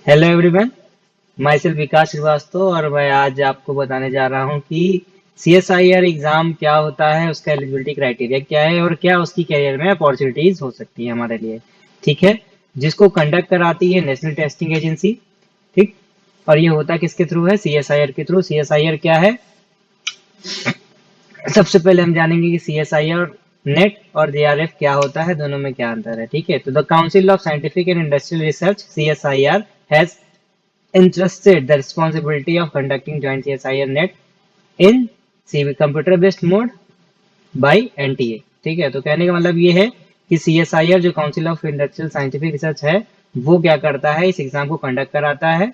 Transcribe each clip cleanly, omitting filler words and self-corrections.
Hello everyone, my self विकास श्रीवास्तव और मैं आज आपको बताने जा रहा हूँ कि CSIR एग्जाम क्या होता है, उसका एलिजिबिलिटी क्राइटेरिया क्या है और क्या उसकी करियर में अपॉर्चुनिटीज हो सकती है हमारे लिए। ठीक है, जिसको कंडक्ट कराती है नेशनल टेस्टिंग एजेंसी। ठीक, और ये होता किसके थ्रू है? CSIR के थ्रू। CSIR क्या है? सबसे पहले हम जानेंगे कि CSIR नेट और JRF क्या होता है, दोनों में क्या अंतर है। ठीक है, तो the council of scientific and industrial research CSIR has entrusted the responsibility of conducting joint CSIR net in CV computer based mode by NTA। ठीक है, तो कहने का मतलब ये है कि CSIR जो council of industrial scientific research है वो क्या करता है, इस एग्जाम को कंडक्ट कराता है।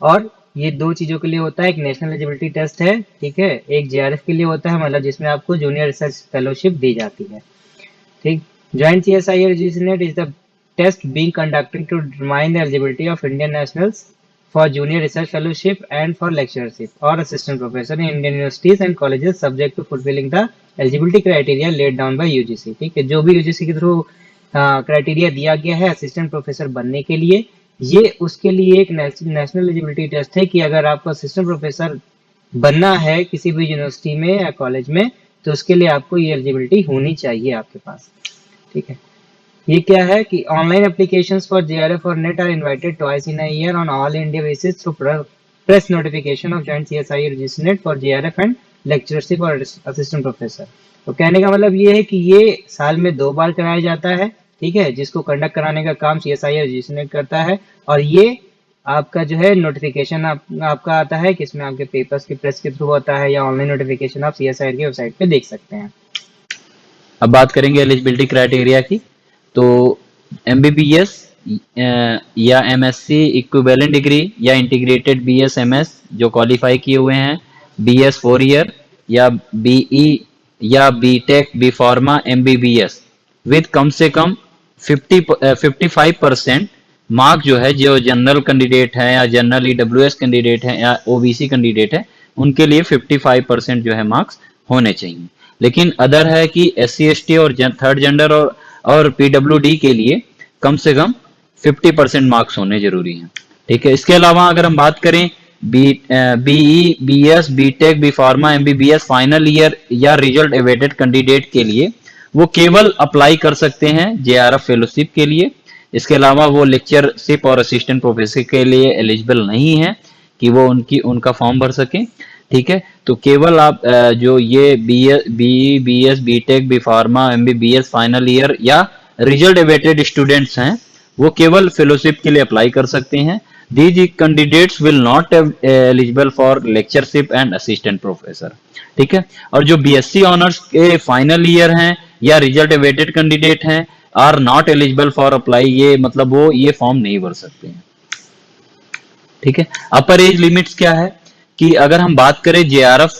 और ये दो चीजों के लिए होता है, एक नेशनल एलिजिबिलिटी टेस्ट है, ठीक है, एक JRF के लिए होता है, मतलब जिसमें आपको जूनियर रिसर्च फेलोशिप दी जाती है। ठीक, joint CSIR net is the test being conducted to determine the eligibility of Indian nationals for junior research fellowship and for lectureship or assistant professor in Indian universities and colleges subject to fulfilling the eligibility criteria laid down by UGC। ठीक है, जो भी UGC के through criteria दिया गया है assistant professor बनने के लिए, ये उसके लिए एक नेशनल एलिजिबिलिटी टेस्ट है कि अगर आपको असिस्टेंट प्रोफेसर बनना है किसी भी यूनिवर्सिटी में या कॉलेज में, तो उसके लिए आपको ये एलिजिबिलिटी होनी चाहिए आपके पास। ठीक है, ये क्या है कि ऑनलाइन एप्लीकेशंस फॉर JRF और NET are invited twice in a year on all India basis through press notification of joint CSIR NET for JRF and lectureship और असिस्टेंट प्रोफेसर। तो कहने का मतलब ये है कि ये साल में 2 बार कराया जाता है। ठीक है, जिसको कंडक्ट कराने का काम CSIR नेट करता है। और ये आपका जो है नोटिफिकेशन आपका आता है कि इसमें आपके पेपर्स की प्रेस के थ्रू आता है या ऑनलाइन नोटिफिकेशन आप CSIR की वेबसाइट पे देख सकते हैं। अब बात करेंगे एलिजिबिलिटी क्राइटेरिया की। तो MBBS या MSc इक्विवेलेंट डिग्री या इंटीग्रेटेड BS MS जो क्वालिफाई किए हुए हैं, BS 4 ईयर या BE या BTech B Pharma MBBS with कम से कम 55% मार्क जो है, जो जनरल कैंडिडेट है या जनरल EWS कैंडिडेट है या OBC कैंडिडेट है, उनके लिए 55% जो है मार्क्स होने चाहिए। लेकिन अदर है कि SC ST और थर्ड जेंडर और PWD के लिए कम से कम 50% मार्क्स होने जरूरी हैं। ठीक है, इसके अलावा अगर हम बात करें BE BS BTech B Pharma MBBS final year या रिजल्ट अवेटेड कैंडिडेट के लिए वो केवल अप्लाई कर सकते हैं JRF फेलोशिप के लिए। इसके अलावा वो लेक्चरशिप और असिस्टेंट प्रोफेसर के लिए एलिजिबल नहीं है कि वो उनका फॉर्म भर सकें। ठीक है, तो केवल आप जो ये BE BS BTech B Pharma MBBS final year या रिजल्ट अवेटेड स्टूडेंट्स हैं, वो केवल फेलोशिप के लिए अप्लाई कर सकते हैं। These candidates will not eligible for lectureship and assistant professor। ठीक है, और जो BSc ऑनर्स के फाइनल ईयर हैं या रिजल्ट अवेटेड कैंडिडेट हैं are not eligible for apply, ये मतलब वो ये फॉर्म नहीं भर सकते हैं। ठीक है, अपर एज लिमिट्स क्या है कि अगर हम बात करें JRF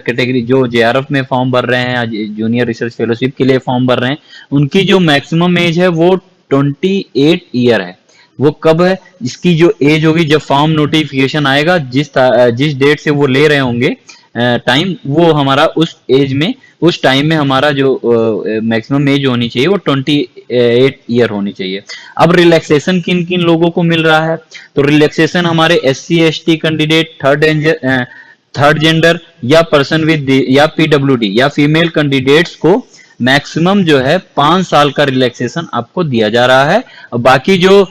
कैटेगरी, जो JRF में फॉर्म भर रहे हैं, जूनियर रिसर्च फेलोशिप के लिए फॉर्म भर रहे हैं, उनकी जो मैक्सिमम एज है वो 28 ईयर है। वो कब है? इसकी जो एज होगी जब फॉर्म नोटिफिकेशन आएगा, जिस डेट से वो ले रहे होंगे टाइम, वो हमारा उस एज में, उस टाइम में हमारा जो मैक्सिमम एज होनी चाहिए वो 28 ईयर होनी चाहिए। अब रिलैक्सेशन किन किन लोगों को मिल रहा है? तो रिलैक्सेशन हमारे SC ST candidate, third gender या पर्सन विद या PWD या फीमेल कैंडिडेट्स को मैक्सिमम जो है 5 साल का रिलैक्सेशन आपको दिया जा रहा है। और बाकी जो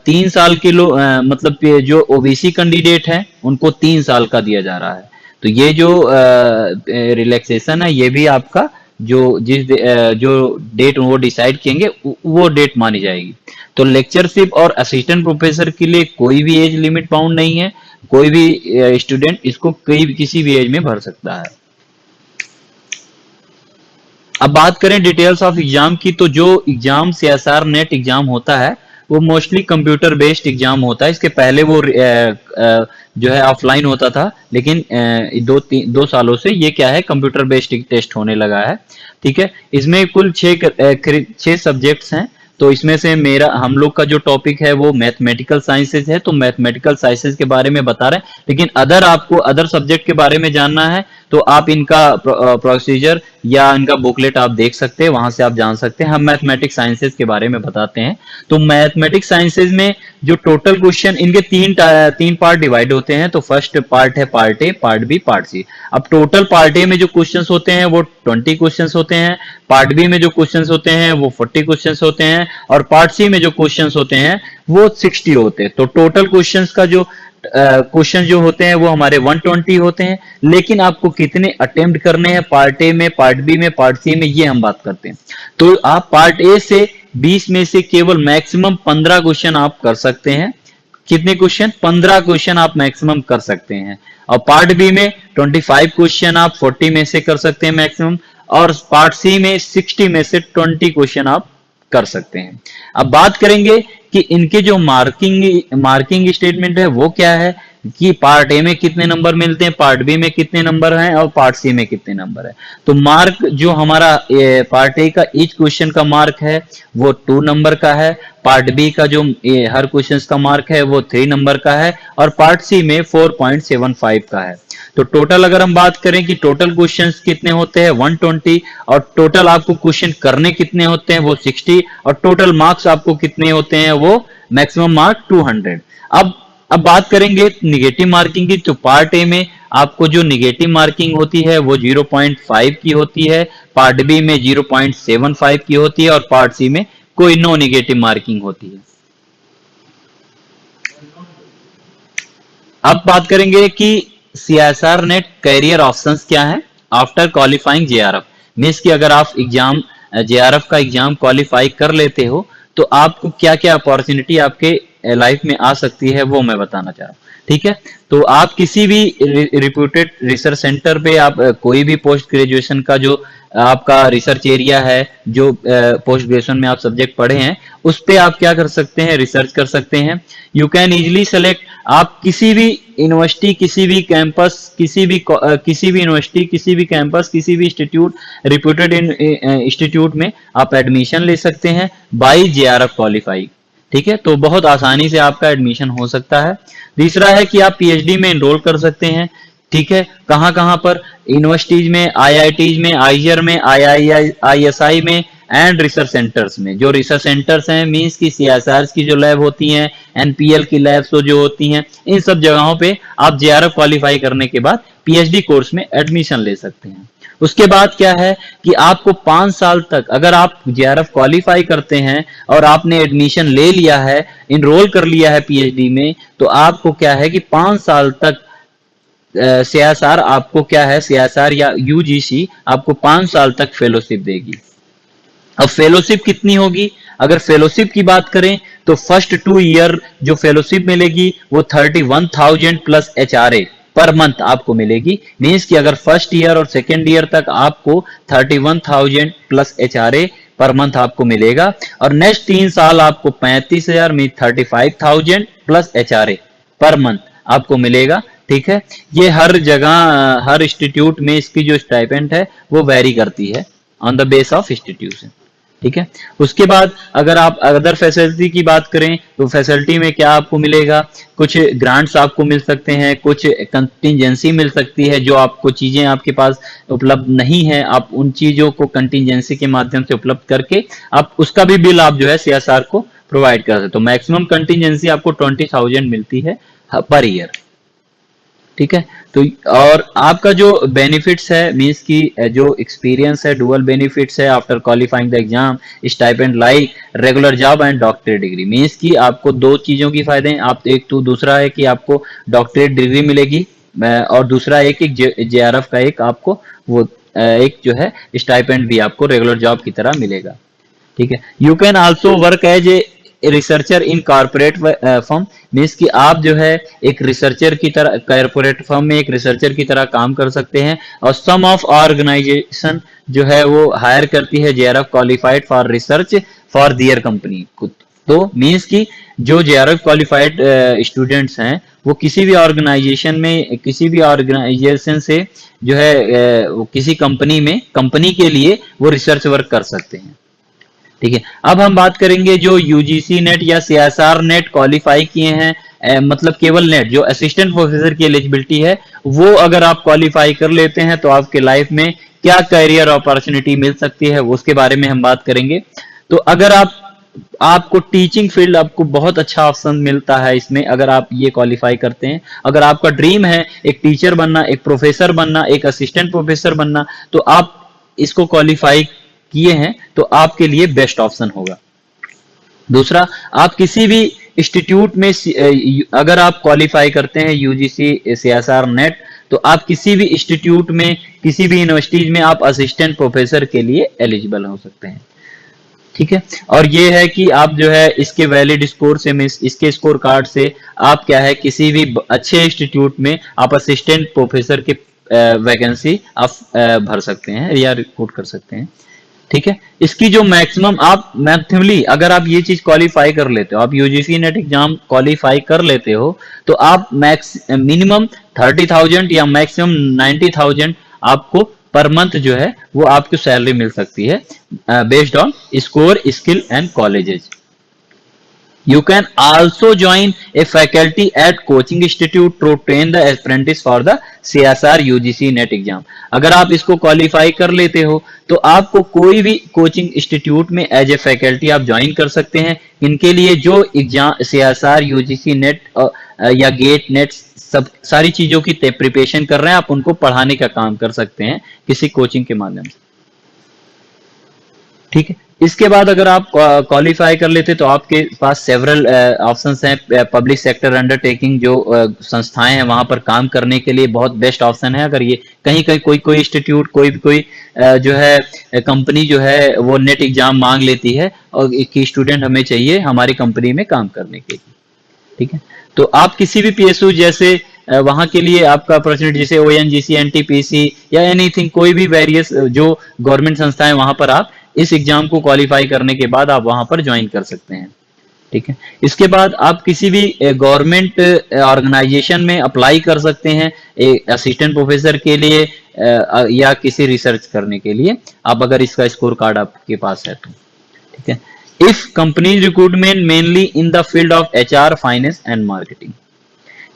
3 साल के लोग, मतलब जो OBC कैंडिडेट है, उनको 3 साल का दिया जा रहा है। तो ये जो रिलैक्सेशन है, ये भी आपका जो जो डेट वो डिसाइड किएंगे वो डेट मानी जाएगी। तो लेक्चरशिप और असिस्टेंट प्रोफेसर के लिए कोई भी एज लिमिट बाउंड नहीं है, कोई भी स्टूडेंट इसको किसी भी एज में भर सकता है। अब बात करें डिटेल्स ऑफ एग्जाम की, तो जो एग्जाम CSIR नेट एग्जाम होता है वो मोस्टली कंप्यूटर बेस्ड एग्जाम होता है। इसके पहले वो जो है ऑफलाइन होता था, लेकिन 2 सालों से ये क्या है, कंप्यूटर बेस्ड टेस्ट होने लगा है। ठीक है, इसमें कुल 6 सब्जेक्ट्स हैं। तो इसमें से हम लोग का जो टॉपिक है वो मैथमेटिकल साइंसेज है, तो मैथमेटिकल साइंसेज के बारे में बता रहे हैं। लेकिन आपको अदर सब्जेक्ट के बारे में जानना है तो आप इनका प्रोसीजर या इनका बुकलेट आप देख सकते हैं, वहां से आप जान सकते हैं। हम मैथमेटिक्स साइंसेज के बारे में बताते हैं। तो मैथमेटिक्स साइंसेज में जो टोटल क्वेश्चन, इनके तीन पार्ट डिवाइड होते हैं। तो फर्स्ट पार्ट है part A, part B, part C. अब टोटल पार्ट ए में जो क्वेश्चंस होते हैं वो 20 क्वेश्चंस होते हैं, पार्ट बी में जो क्वेश्चंस होते हैं वो 40 क्वेश्चंस होते हैं, और पार्ट सी में जो क्वेश्चंस होते हैं वो 60 होते हैं। तो टोटल क्वेश्चंस का जो क्वेश्चन जो होते हैं वो हमारे 120 होते हैं। लेकिन आपको कितने अटेम्प्ट करने हैं पार्ट ए में, पार्ट बी में, पार्ट सी में, ये हम बात करते हैं। तो आप पार्ट ए से 20 में से केवल मैक्सिमम 15 क्वेश्चन आप कर सकते हैं। कितने क्वेश्चन? 15 क्वेश्चन आप मैक्सिमम कर सकते हैं। और पार्ट बी में 25 क्वेश्चन आप 40 में से कर सकते हैं मैक्सिमम, और पार्ट सी में 60 में से 20 क्वेश्चन आप कर सकते हैं। अब बात करेंगे कि इनके जो मार्किंग स्टेटमेंट है वो क्या है, कि पार्ट ए में कितने नंबर मिलते हैं, पार्ट बी में कितने नंबर हैं, और पार्ट सी में कितने नंबर है। तो मार्क जो हमारा पार्ट ए का ईच क्वेश्चन का मार्क है वो 2 नंबर का है, पार्ट बी का जो हर क्वेश्चन का मार्क है वो 3 नंबर का है, और पार्ट सी में 4.75 का है। तो टोटल अगर हम बात करें कि टोटल क्वेश्चंस कितने होते हैं 120, और टोटल आपको क्वेश्चन करने कितने होते हैं वो 60, और टोटल मार्क्स आपको कितने होते हैं वो मैक्सिमम मार्क 200। अब बात करेंगे निगेटिव मार्किंग की। तो पार्ट ए में आपको जो निगेटिव मार्किंग होती है वो 0.5 की होती है, पार्ट बी में 0.75 की होती है, और पार्ट सी में कोई नो निगेटिव मार्किंग होती है। अब बात करेंगे कि सीएसआर नेट कैरियर ऑप्शंस क्या है आफ्टर क्वालिफाइंग जेआरएफ। मींस कि अगर आप एग्जाम जेआरएफ का एग्जाम क्वालिफाई कर लेते हो तो आपको क्या क्या अपॉर्चुनिटी आपके लाइफ में आ सकती है वो मैं बताना चाह रहा हूँ। ठीक है, तो आप किसी भी रिप्यूटेड रिसर्च सेंटर पे आप कोई भी पोस्ट ग्रेजुएशन का जो आपका रिसर्च एरिया है, जो पोस्ट ग्रेजुएशन में आप सब्जेक्ट पढ़े हैं, उस पे आप क्या कर सकते हैं, रिसर्च कर सकते हैं। यू कैन इजिली सेलेक्ट, आप किसी भी यूनिवर्सिटी, किसी भी कैंपस, किसी भी यूनिवर्सिटी, किसी भी कैंपस, किसी भी इंस्टीट्यूट, रिप्यूटेड इंस्टीट्यूट में आप एडमिशन ले सकते हैं बाई जेआरएफ क्वालिफाई। ठीक है, तो बहुत आसानी से आपका एडमिशन हो सकता है। तीसरा है कि आप पीएचडी में एनरोल कर सकते हैं। ठीक है, कहां कहां पर? यूनिवर्सिटीज में, आईआईटीज में, आईजर में, आईएसआई में, एंड रिसर्च सेंटर्स में। जो रिसर्च सेंटर्स हैं मींस की सीएसआर की जो लैब होती हैं, एनपीएल की लैब्स जो होती हैं, इन सब जगहों पे आप जेआरएफ क्वालिफाई करने के बाद पीएचडी कोर्स में एडमिशन ले सकते हैं। उसके बाद क्या है कि आपको 5 साल तक, अगर आप जेआरएफ क्वालिफाई करते हैं और आपने एडमिशन ले लिया है, इनरोल कर लिया है पीएचडी में, तो आपको क्या है कि 5 साल तक सीएसआर आपको क्या है, सीएसआर या यूजीसी आपको 5 साल तक फेलोशिप देगी। अब फेलोशिप कितनी होगी? अगर फेलोशिप की बात करें तो फर्स्ट 2 ईयर जो फेलोशिप मिलेगी वो 31,000 प्लस एचआरए पर मंथ आपको मिलेगी। मींस कि अगर फर्स्ट ईयर और सेकेंड ईयर तक आपको 31,000 प्लस एचआरए पर मंथ आपको मिलेगा, और नेक्स्ट 3 साल आपको 35,000 में 35,000 प्लस एचआरए पर मंथ आपको मिलेगा। ठीक है, ये हर जगह, हर इंस्टीट्यूट में इसकी जो स्टाइपेंड है वो वेरी करती है on the base of institution. ठीक है, उसके बाद अगर आप अदर फैसिलिटी की बात करें तो फैसिलिटी में क्या आपको मिलेगा? कुछ ग्रांट्स आपको मिल सकते हैं, कुछ कंटिजेंसी मिल सकती है, जो आपको चीजें आपके पास उपलब्ध नहीं है, आप उन चीजों को कंटिजेंसी के माध्यम से उपलब्ध करके आप उसका भी बिल आप जो है सीएसआर को प्रोवाइड कर सकते हो। तो मैक्सिमम कंटिजेंसी आपको 20,000 मिलती है पर ईयर। ठीक है, तो और आपका जो बेनिफिट्स है मींस की जो एक्सपीरियंस है, डुअल बेनिफिट्स है after qualifying the exam, stipend like regular job and doctorate degree. Means की आपको 2 चीजों की फायदे हैं। आप एक तो दूसरा है कि आपको डॉक्टरेट डिग्री मिलेगी, और दूसरा एक जेआरएफ का एक आपको वो एक जो है स्टाइपेंड भी आपको रेगुलर जॉब की तरह मिलेगा। ठीक है, you can also work as a researcher in corporate firm. Means कि आप जो है एक रिसर्चर की तरह कॉर्पोरेट फर्म में एक रिसर्चर की तरह काम कर सकते हैं, और सम ऑफ ऑर्गेनाइजेशन जो है वो हायर करती है JRF qualified for research for their company. तो मीन्स कि जो जेआरएफ क्वालिफाइड स्टूडेंट्स हैं वो किसी भी ऑर्गेनाइजेशन में, किसी भी ऑर्गेनाइजेशन से जो है वो किसी कंपनी में, कंपनी के लिए वो रिसर्च वर्क कर सकते हैं। ठीक है। अब हम बात करेंगे जो यूजीसी नेट या सीएसआर नेट क्वालिफाई किए हैं, मतलब केवल नेट जो असिस्टेंट प्रोफेसर की एलिजिबिलिटी है, वो अगर आप क्वालिफाई कर लेते हैं तो आपके लाइफ में क्या करियर अपॉर्चुनिटी मिल सकती है, उसके बारे में हम बात करेंगे। तो अगर आपको टीचिंग फील्ड, आपको बहुत अच्छा ऑप्शन मिलता है इसमें अगर आप ये क्वालिफाई करते हैं। अगर आपका ड्रीम है एक टीचर बनना, एक प्रोफेसर बनना, एक असिस्टेंट प्रोफेसर बनना, तो आप इसको क्वालिफाई किए हैं तो आपके लिए बेस्ट ऑप्शन होगा। दूसरा, आप किसी भी इंस्टीट्यूट में अगर आप क्वालिफाई करते हैं यूजीसी सीएसआर नेट, तो आप किसी भी इंस्टीट्यूट में, किसी भी यूनिवर्सिटीज में आप असिस्टेंट प्रोफेसर के लिए एलिजिबल हो सकते हैं। ठीक है। और ये है कि आप जो है इसके वैलिड स्कोर से, इसके स्कोर कार्ड से आप क्या है किसी भी अच्छे इंस्टीट्यूट में आप असिस्टेंट प्रोफेसर के वैकेंसी आप भर सकते हैं या रिक्रूट कर सकते हैं। ठीक है। इसकी जो मैक्सिमम आप मैथमेटिकली अगर आप ये चीज क्वालिफाई कर लेते हो, आप यूजीसी नेट एग्जाम क्वालिफाई कर लेते हो, तो आप मिनिमम 30,000 या मैक्सिमम 90,000 आपको पर मंथ जो है वो आपको सैलरी मिल सकती है, based on score, skill and colleges. You can also join a faculty at coaching institute to train the apprentice for the CSR UGC NET exam। अगर आप इसको क्वालिफाई कर लेते हो तो आपको कोई भी कोचिंग इंस्टीट्यूट में एज ए फैकल्टी आप ज्वाइन कर सकते हैं। इनके लिए जो एग्जाम CSR UGC नेट या गेट नेट सब सारी चीजों की प्रिपरेशन कर रहे हैं, आप उनको पढ़ाने का काम कर सकते हैं किसी कोचिंग के माध्यम से। ठीक है। इसके बाद अगर आप क्वालिफाई कर लेते तो आपके पास सेवरल ऑप्शंस हैं। पब्लिक सेक्टर अंडरटेकिंग जो संस्थाएं हैं वहां पर काम करने के लिए बहुत बेस्ट ऑप्शन है। अगर ये कहीं कहीं कोई इंस्टीट्यूट, कोई जो है कंपनी जो है वो नेट एग्जाम मांग लेती है और एक स्टूडेंट हमें चाहिए हमारी कंपनी में काम करने के लिए। ठीक है। तो आप किसी भी पीएसयू जैसे वहां के लिए आपका अपॉर्चुनिटी, जैसे ओएनजीसी, एनटीपीसी या एनीथिंग, कोई भी वेरियस जो गवर्नमेंट संस्थाएं, वहां पर आप इस एग्जाम को क्वालिफाई करने के बाद आप वहां पर ज्वाइन कर सकते हैं। ठीक है। इसके बाद आप किसी भी गवर्नमेंट ऑर्गेनाइजेशन में अप्लाई कर सकते हैं असिस्टेंट प्रोफेसर के लिए या किसी रिसर्च करने के लिए, आप अगर इसका स्कोर कार्ड आपके पास है तो। ठीक है। If company recruitment mainly in the field of HR, finance and marketing,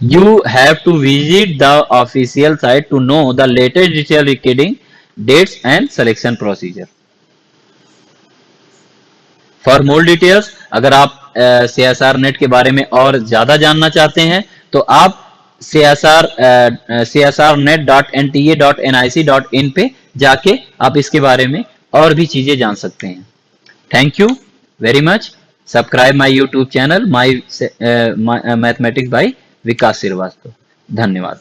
you have to visit the official site to know the latest detail recording dates and selection procedure. For more details, अगर आप CSR net के बारे में और ज्यादा जानना चाहते हैं तो आप csrnet.nta.nic.in पे जाके आप इसके बारे में और भी चीजें जान सकते हैं। Thank you very much. Subscribe my YouTube channel my mathematics by Vikas Srivastava. धन्यवाद।